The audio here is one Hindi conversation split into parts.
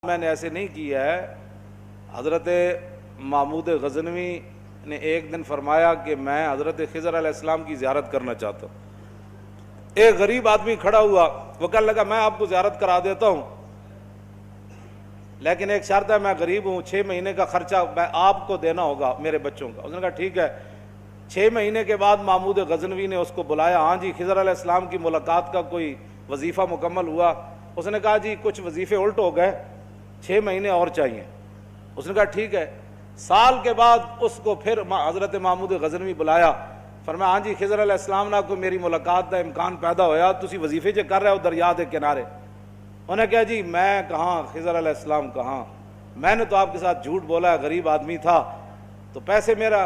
मैंने ऐसे नहीं किया है। हज़रत महमूद गज़नवी ने एक दिन फरमाया कि मैं हज़रत खिज़र अलैहिस्सलाम की ज़ियारत करना चाहता हूँ। एक गरीब आदमी खड़ा हुआ, वो कहने लगा मैं आपको ज़ियारत करा देता हूँ, लेकिन एक शर्त है, मैं गरीब हूँ, 6 महीने का खर्चा मैं आपको देना होगा मेरे बच्चों का। उसने कहा ठीक है। 6 महीने के बाद महमूद गज़नवी ने उसको बुलाया। हाँ जी, खिज़र अलैहिस्सलाम की मुलाकात का कोई वजीफ़ा मुकम्मल हुआ? उसने कहा जी कुछ वजीफ़े उल्ट हो गए, 6 महीने और चाहिए। उसने कहा ठीक है। साल के बाद उसको फिर हज़रत महमूद गज़नवी बुलाया। फरमाया हाँ जी, खिज़र अलैहिस्सलाम ना को मेरी मुलाकात का इम्कान पैदा होया, तुसी वजीफ़े जो कर रहे हो दरिया के किनारे। उन्हें कहा जी मैं कहाँ, खिज़र अलैहिस्सलाम कहाँ, मैंने तो आपके साथ झूठ बोला है, गरीब आदमी था तो पैसे मेरा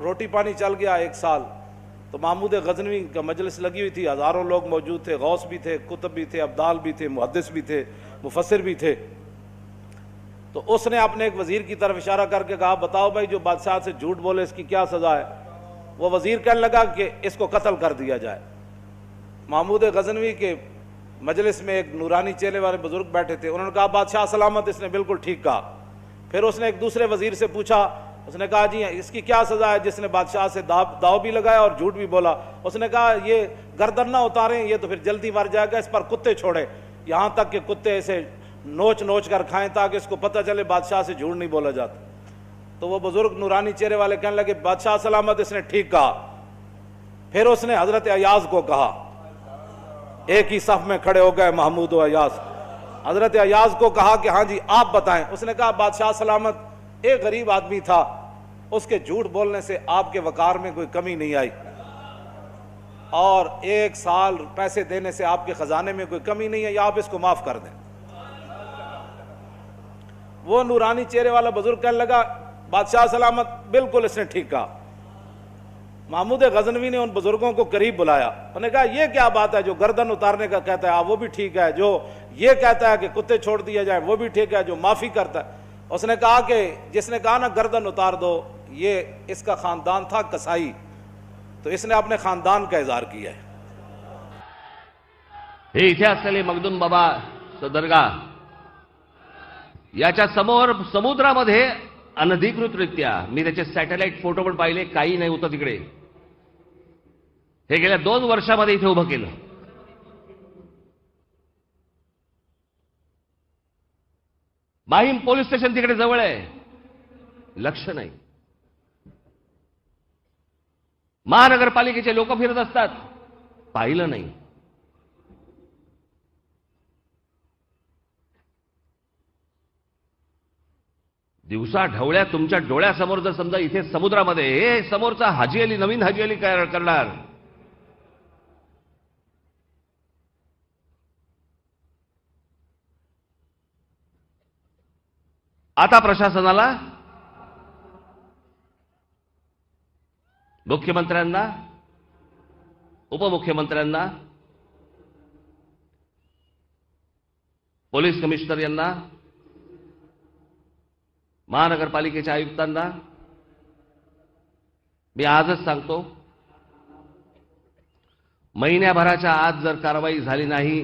रोटी पानी चल गया 1 साल। तो महमूद गज़नवी का मजलिस लगी हुई थी, हज़ारों लोग मौजूद थे, गौस भी थे, कुतुब भी थे, अब्दाल भी थे, मुहद्दिस भी थे, मुफस्सिर भी थे। तो उसने अपने एक वज़ीर की तरफ इशारा करके कहा बताओ भाई जो बादशाह से झूठ बोले इसकी क्या सज़ा है? वो वज़ीर कहने लगा कि इसको कत्ल कर दिया जाए। महमूद गज़नवी के मजलिस में एक नूरानी चेहरे वाले बुजुर्ग बैठे थे, उन्होंने कहा बादशाह सलामत, इसने बिल्कुल ठीक कहा। फिर उसने एक दूसरे वज़ीर से पूछा, उसने कहा जी इसकी क्या सज़ा है जिसने बादशाह से दाव भी लगाया और झूठ भी बोला? उसने कहा ये गर्दन ना उतारें, ये तो फिर जल्दी मर जाएगा, इस पर कुत्ते छोड़े, यहाँ तक कि कुत्ते इसे नोच नोच कर खाएं ताकि इसको पता चले बादशाह से झूठ नहीं बोला जाता। तो वो बुजुर्ग नूरानी चेहरे वाले कहने लगे बादशाह सलामत, इसने ठीक कहा। फिर उसने हजरत अयाज को कहा, एक ही सफ में खड़े हो गए महमूद और अयाज। हजरत अयाज को कहा कि हाँ जी आप बताएं। उसने कहा बादशाह सलामत, एक गरीब आदमी था, उसके झूठ बोलने से आपके वकार में कोई कमी नहीं आई और 1 साल पैसे देने से आपके खजाने में कोई कमी नहीं है, या आप इसको माफ कर दें। वो नूरानी चेहरे वाला बुजुर्ग कहने लगा बादशाह सलामत, बिल्कुल इसने ठीक कहा। महमूद गज़नवी ने उन बुजुर्गों को करीब बुलाया, उन्होंने कहा यह क्या बात है, जो गर्दन उतारने का कहता है वो भी ठीक है, जो ये कहता है कि कुत्ते छोड़ दिया जाए वो भी ठीक है, जो माफी करता है। उसने कहा कि जिसने कहा ना गर्दन उतार दो, ये इसका खानदान था कसाई, तो इसने अपने खानदान का इजहार किया है। हे इथे असलेले मखदूम बाबा दरगाह, याच्या समोर समुद्रामध्ये अनधिकृतरित्या मी त्याचे सॅटेलाइट फोटो पण पाहिले, काही नाही होतं तिकडे, हे गेल्या 2 वर्षामध्ये इथे उभं केलं। माहीम पोलीस स्टेशन तिकडे जवळ आहे, लक्ष नाही। महानगरपालिकेचे लोक फिरत असतात, पाहिलं नाही। दिवसा ढवळ्या तुमच्या डोळ्यासमोर जर समजा इथे समुद्रामध्ये हे समोरचा हाजी अली, नवीन हाजी अली काय करणार? आता प्रशासनाला, मुख्यमंत्र्यांना, उपमुख्यमंत्र्यांना, पोलीस कमिशनर यांना, महानगरपालिकेच्या आयुक्तांना मी आजच सांगतो, महिन्याभराच्या आत जर कारवाई झाली नाही,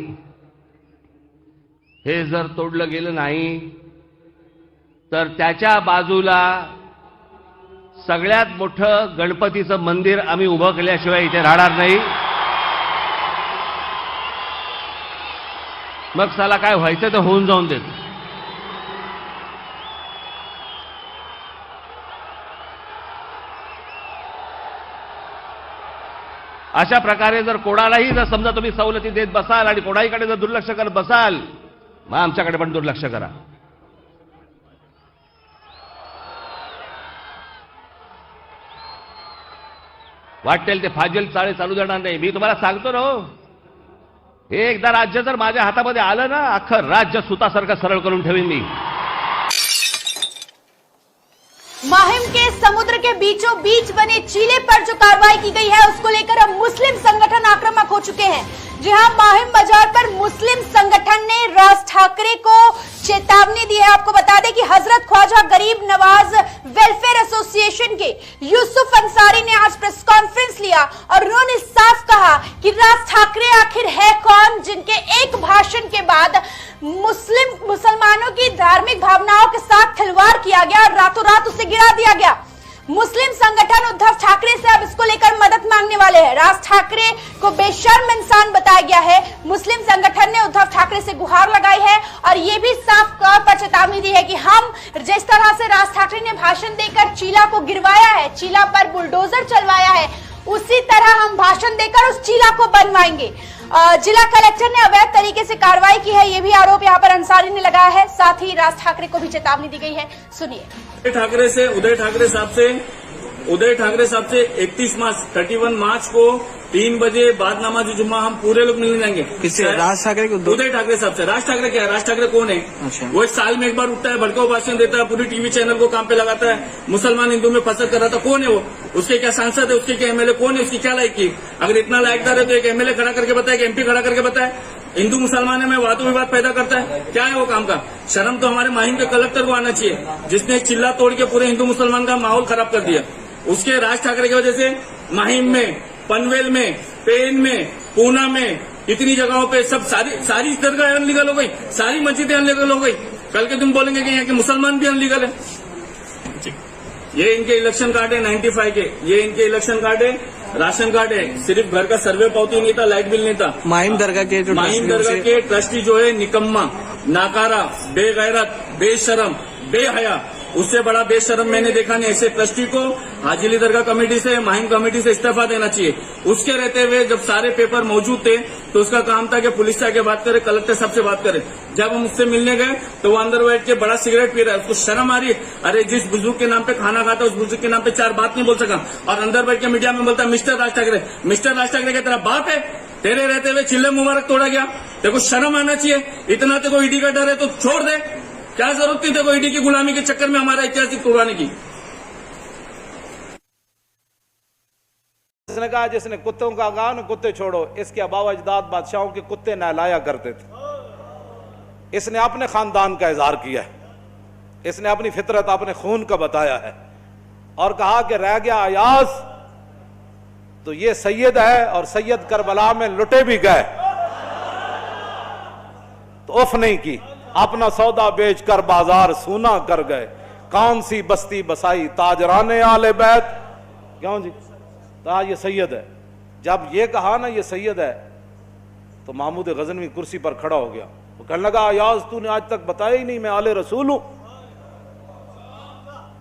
हे जर तोडलं गेलं नाही, तर त्याच्या बाजूला सगळ्यात मोठं गणपतीचं मंदिर आम्ही उभं केल्याशिवाय इथे राहणार नाही। मग साला काय व्हायचं ते होऊन जाऊन देत। अशा प्रकारे जर कोणालाही जर समजा तुम्ही सवलती देत बसाल आणि कोणाहीकडे जर दुर्लक्ष करत बसाल, मग आमच्याकडे पण दुर्लक्ष करा। वाटेल ते फाजील चाळे चालू देणार नाही। मी तुम्हाला सांगतो ना, हे एकदा राज्य जर माझ्या हातामध्ये आलं ना, अख्खं राज्य सुतासारखं सरळ करून ठेवीन मी। माहिम के समुद्र के बीचों बीच बने चीले पर जो कार्रवाई की गई है उसको लेकर अब मुस्लिम संगठन आक्रामक हो चुके हैं। जी हां, माहिम बाजार पर मुस्लिम संगठन ने राज ठाकरे को चेतावनी दी है। आपको बता दें कि हजरत ख्वाजा गरीब नवाज वेलफेयर एसोसिएशन के यूसुफ अंसारी ने आज प्रेस कॉन्फ्रेंस लिया और उन्होंने साफ कहा कि राज ठाकरे आखिर है कौन, जिनके एक भाषण के बाद मुसलमानों की धार्मिक भावनाओं के साथ खिलवाड़ किया गया और रातों रात उसे गिरा दिया गया। मुस्लिम संगठन उद्धव ठाकरे से अब इसको लेकर मदद मांगने वाले हैं। राज ठाकरे को बेशर्म इंसान बताया गया है। मुस्लिम संगठन ने उद्धव ठाकरे से गुहार लगाई है और ये भी साफ तौर पर चेतावनी दी है कि हम जिस तरह से राज ठाकरे ने भाषण देकर चीला को गिरवाया है, चीला पर बुलडोजर चलवाया है, उसी तरह हम भाषण देकर उस चीला को बनवाएंगे। जिला कलेक्टर ने अवैध तरीके से कार्रवाई की है, ये भी आरोप यहाँ पर अंसारी ने लगाया है। साथ ही राज ठाकरे को भी चेतावनी दी गई है, सुनिए। उदय ठाकरे साहब से 31 मार्च को 3 बजे बाद नमाज जुम्मा हम पूरे लोग मिलने जाएंगे। किससे? राज ठाकरे को? उदय ठाकरे साहब से। राज ठाकरे क्या है? राज ठाकरे कौन है? अच्छा। वो एक साल में एक बार उठता है, भड़काऊ भाषण देता है, पूरी टीवी चैनल को काम पे लगाता है, मुसलमान हिंदू में फसद कर रहा था। कौन है वो? उसके क्या सांसद है? उसके क्या एमएलए? कौन है? उसकी क्या लायकी? अगर इतना लायकदार है तो एक एमएलए खड़ा करके बताए, एक एमपी खड़ा करके बताए। हिंदू मुसलमान में वादों विवाद पैदा करता है, क्या है वो काम का? शर्म तो हमारे माहिम के कलेक्टर को आना चाहिए, जिसने एक चिल्ला तोड़ के पूरे हिंदू मुसलमान का माहौल खराब कर दिया। उसके राज ठाकरे की वजह से माहिम में, पनवेल में, पेन में, पूना में, इतनी जगहों पे सब सारी दरगाह अनलीगल हो गई, सारी मस्जिदें अनलीगल हो गई। कल के दिन बोलेंगे कि यहाँ के मुसलमान भी अनलीगल है। ये इनके इलेक्शन कार्ड है 95 के, ये इनके इलेक्शन कार्ड है, राशन कार्ड है। सिर्फ घर का सर्वे पावती नहीं था, लाइट बिल नहीं था। माहिम दरगाह के ट्रस्टी जो है निकम्मा, नाकारा, बेगैरत, बेशरम, बेहया, उससे बड़ा बेशरम मैंने देखा नहीं। ऐसे ट्रस्टी को हाजिली दरगाह कमेटी से, माहिम कमेटी से इस्तीफा देना चाहिए। उसके रहते हुए जब सारे पेपर मौजूद थे तो उसका काम था कि पुलिस से आके बात करे, कलेक्टर साहब से बात करे। जब हम उससे मिलने गए तो वो अंदर बैठ के बड़ा सिगरेट पी रहा है, उसको शर्म आ रही है। अरे जिस बुजुर्ग के नाम पे खाना खाता उस बुजुर्ग के नाम पे 4 बात नहीं बोल सका और अंदर बैठ के मीडिया में बोलता मिस्टर राज ठाकरे। मिस्टर राज ठाकरे का तेरा बाप है? तेरे रहते हुए चिल्ले मुबारक तोड़ा गया। देखो शर्म आना चाहिए। इतना तेको ईडी का डर है तो छोड़ दे, क्या जरूरत थी देखो ईडी की गुलामी के चक्कर में हमारा इतिहास तोड़वाने की। इसने कहा जिसने कुत्तों का कहा ना कुत्ते छोड़ो, इसके अबाव अजदाद बादशाहों के कुत्ते नहलाया करते थे। इसने अपने खानदान का इजहार किया है, इसने अपनी फितरत, अपने खून का बताया है और कहा कि रह गया अयाज तो ये सैयद है और सैयद करबला में लुटे भी गए तो उफ नहीं की, अपना सौदा बेच कर बाजार सूना कर गए। कौन सी बस्ती बसाई ताजराने आले बैत। क्यों जी? तो ये सैयद है। जब ये कहा ना ये सैयद है तो महमूद गजनवी कुर्सी पर खड़ा हो गया। वो कहने लगा अयाज तूने आज तक बताया ही नहीं मैं आले रसूल हूं,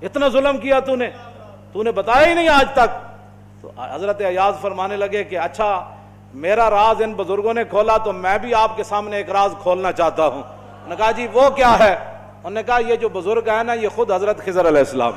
इतना जुल्म किया तूने बताया ही नहीं आज तक। तो हजरत अयाज फरमाने लगे कि अच्छा मेरा राज इन बुजुर्गों ने खोला तो मैं भी आपके सामने एक राज खोलना चाहता हूं। उन्होंने कहा जी वो क्या है? उन्होंने कहा ये जो बुजुर्ग है ना ये खुद हजरत खिजर अलैहिस्सलाम।